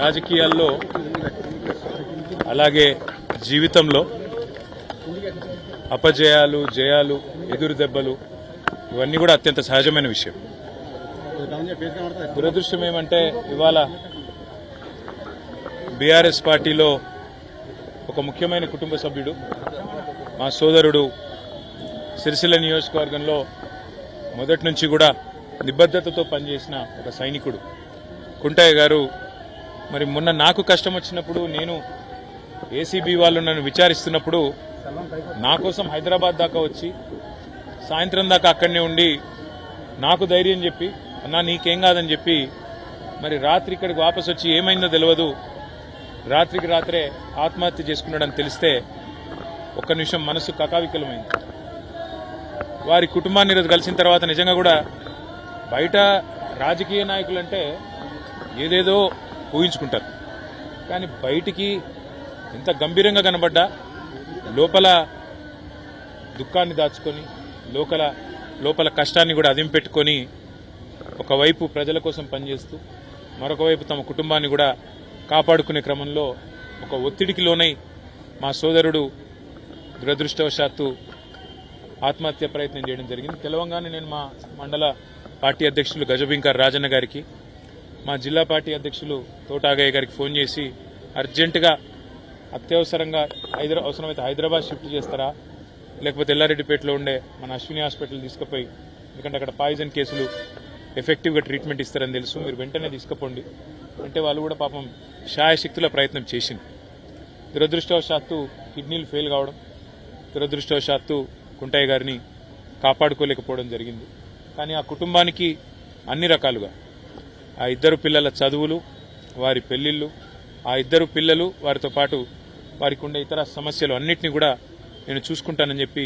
రాజకీయాల్లో అలాగే జీవితంలో అపజయాలు జయాలు ఎదురు దెబ్బలు ఇవన్నీ కూడా అత్యంత సహజమైన విషయం. దురదృష్టం ఏమంటే ఇవాళ బీఆర్ఎస్ పార్టీలో ఒక ముఖ్యమైన కుటుంబ సభ్యుడు, మా సోదరుడు, సిరిసిల్ల నియోజకవర్గంలో మొదటి నుంచి కూడా నిబద్ధతతో పనిచేసిన ఒక సైనికుడు కుంటయ్య గారు మరి మొన్న నాకు కష్టం వచ్చినప్పుడు, నేను ఏసీబీ వాళ్ళు నన్ను విచారిస్తున్నప్పుడు నా కోసం హైదరాబాద్ దాకా వచ్చి సాయంత్రం దాకా అక్కడనే ఉండి నాకు ధైర్యం చెప్పి, అన్నా నీకేం కాదని చెప్పి మరి రాత్రి ఇక్కడికి వాపసు వచ్చి ఏమైందో తెలియదు, రాత్రికి రాత్రే ఆత్మహత్య చేసుకున్నాడని తెలిస్తే ఒక్క నిమిషం మనసు కకావికలమైంది. వారి కుటుంబాన్ని ఈరోజు కలిసిన తర్వాత నిజంగా కూడా బయట రాజకీయ నాయకులంటే ఏదేదో ఊహించుకుంటారు, కానీ బయటికి ఎంత గంభీరంగా కనబడ్డా లోపల దుఃఖాన్ని దాచుకొని లోపల కష్టాన్ని కూడా అదింపెట్టుకొని ఒకవైపు ప్రజల కోసం పనిచేస్తూ మరొక వైపు తమ కుటుంబాన్ని కూడా కాపాడుకునే క్రమంలో ఒక ఒత్తిడికి లోనై మా సోదరుడు దురదృష్టవశాత్తు ఆత్మహత్య ప్రయత్నం చేయడం జరిగింది. తెలవంగానే నేను మా మండల పార్టీ అధ్యక్షులు గజబింకర్ రాజన్న గారికి, మా జిల్లా పార్టీ అధ్యక్షులు తోటాగయ్య గారికి ఫోన్ చేసి అర్జెంటుగా అత్యవసరంగా అవసరమైతే హైదరాబాద్ షిఫ్ట్ చేస్తారా, లేకపోతే ఎల్లారెడ్డిపేటలో ఉండే మన అశ్విని హాస్పిటల్ తీసుకుపోయి, ఎందుకంటే అక్కడ పాయిజన్ కేసులు ఎఫెక్టివ్గా ట్రీట్మెంట్ ఇస్తారని తెలుసు, మీరు వెంటనే తీసుకుపోండి అంటే వాళ్ళు కూడా పాపం శాయశక్తుల ప్రయత్నం చేసింది. దురదృష్టవశాత్తు కిడ్నీలు ఫెయిల్ కావడం, దురదృష్టవశాత్తు కుంటయ్య గారిని కాపాడుకోలేకపోవడం జరిగింది. కానీ ఆ కుటుంబానికి అన్ని రకాలుగా ఆ ఇద్దరు పిల్లల చదువులు, వారి పెళ్లిళ్ళు, ఆ ఇద్దరు పిల్లలు, వారితో పాటు వారికి ఉండే ఇతర సమస్యలు అన్నింటినీ కూడా నేను చూసుకుంటానని చెప్పి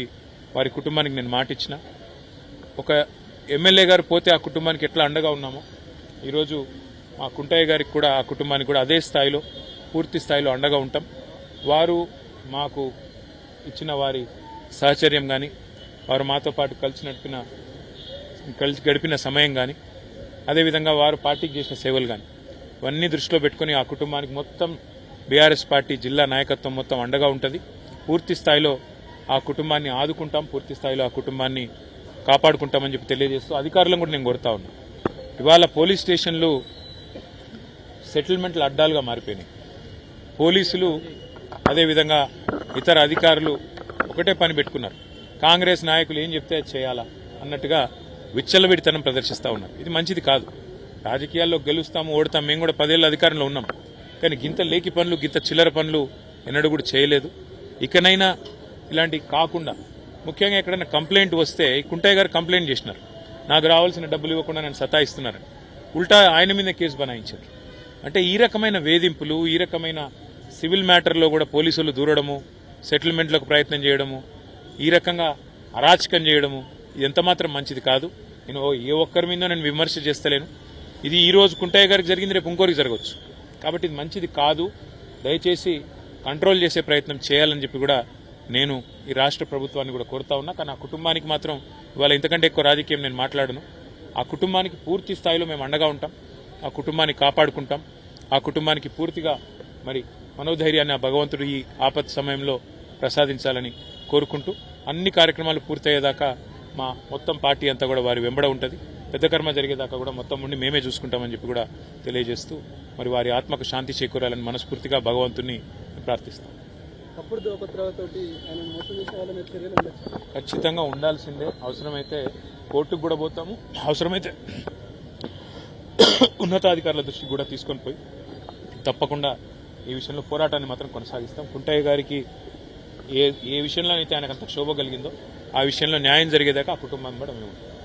వారి కుటుంబానికి నేను మాటిచ్చిన. ఒక ఎమ్మెల్యే గారు పోతే ఆ కుటుంబానికి ఎట్లా అండగా ఉన్నామో ఈరోజు మా కుంటయ్య గారికి కూడా ఆ కుటుంబానికి కూడా అదే స్థాయిలో పూర్తి స్థాయిలో అండగా ఉంటాం. వారు మాకు ఇచ్చిన వారి సహచర్యం కానీ, వారు మాతో పాటు కలిసి గడిపిన సమయం కానీ, అదేవిధంగా వారు పార్టీకి చేసిన సేవలు కానీ ఇవన్నీ దృష్టిలో పెట్టుకుని ఆ కుటుంబానికి మొత్తం బీఆర్ఎస్ పార్టీ జిల్లా నాయకత్వం మొత్తం అండగా ఉంటుంది. పూర్తి స్థాయిలో ఆ కుటుంబాన్ని ఆదుకుంటాం, పూర్తి స్థాయిలో ఆ కుటుంబాన్ని కాపాడుకుంటామని చెప్పి తెలియజేస్తూ అధికారులను కూడా నేను కోరుతా ఉన్నా. ఇవాళ పోలీస్ స్టేషన్లు సెటిల్మెంట్ల అడ్డాలుగా మారిపోయినాయి. పోలీసులు అదేవిధంగా ఇతర అధికారులు ఒకటే పని పెట్టుకున్నారు, కాంగ్రెస్ నాయకులు ఏం చెప్తే చేయాలా అన్నట్టుగా విచ్చలవిడితనం ప్రదర్శిస్తూ ఉన్నారు. ఇది మంచిది కాదు. రాజకీయాల్లో గెలుస్తాము ఓడతాం, మేము కూడా 10 ఏళ్ల అధికారంలో ఉన్నాం, కానీ గింత లేకి పనులు గింత చిల్లర పనులు ఎన్నడూ కూడా చేయలేదు. ఇకనైనా ఇలాంటివి కాకుండా, ముఖ్యంగా ఎక్కడైనా కంప్లైంట్ వస్తే కుంటయ్య గారు కంప్లైంట్ చేసినారు, నాకు రావాల్సిన డబ్బులు ఇవ్వకుండా నేను సతాయిస్తున్నారని, ఉల్టా ఆయన మీద కేసు బనాయించారు. అంటే ఈ రకమైన వేధింపులు, ఈ రకమైన సివిల్ మ్యాటర్లో కూడా పోలీసులు దూరడము, సెటిల్మెంట్లకు ప్రయత్నం చేయడము, ఈ రకంగా అరాచకం చేయడము ఇది ఎంతమాత్రం మంచిది కాదు. నేను ఏ ఒక్కరి మీద నేను విమర్శ చేస్తలేను. ఇది ఈ రోజు కుంటయ్య గారికి జరిగింది, రేపు ఇంకోరికి జరగవచ్చు. కాబట్టి ఇది మంచిది కాదు. దయచేసి కంట్రోల్ చేసే ప్రయత్నం చేయాలని చెప్పి కూడా నేను ఈ రాష్ట్ర ప్రభుత్వాన్ని కూడా కోరుతా ఉన్నా. కానీ ఆ కుటుంబానికి మాత్రం ఇవాళ ఇంతకంటే ఎక్కువ రాజకీయం నేను మాట్లాడను. ఆ కుటుంబానికి పూర్తి స్థాయిలో మేము అండగా ఉంటాం, ఆ కుటుంబాన్ని కాపాడుకుంటాం, ఆ కుటుంబానికి పూర్తిగా మరి మనోధైర్యాన్ని ఆ భగవంతుడు ఈ ఆపత్ సమయంలో ప్రసాదించాలని కోరుకుంటూ అన్ని కార్యక్రమాలు పూర్తయ్యేదాకా మా మొత్తం పార్టీ అంతా కూడా వారి వెంబడ ఉంటుంది. పెద్ద కర్మ జరిగేదాకా కూడా మొత్తం ఉండి మేమే చూసుకుంటామని చెప్పి కూడా తెలియజేస్తూ మరి వారి ఆత్మకు శాంతి చేకూరాలని మనస్ఫూర్తిగా భగవంతుని ప్రార్థిస్తాం. ఖచ్చితంగా ఉండాల్సిందే. అవసరమైతే కోర్టుకు కూడా పోతాము, అవసరమైతే ఉన్నతాధికారుల దృష్టికి కూడా తీసుకొని పోయి తప్పకుండా ఈ విషయంలో పోరాటాన్ని మాత్రం కొనసాగిస్తాం. కుంటయ్య గారికి ఏ విషయంలో అయితే ఆయనకు అంత క్షోభ కలిగిందో ఆ విషయంలో న్యాయం జరిగేదాకా ఆ కుటుంబాన్ని కూడా మేము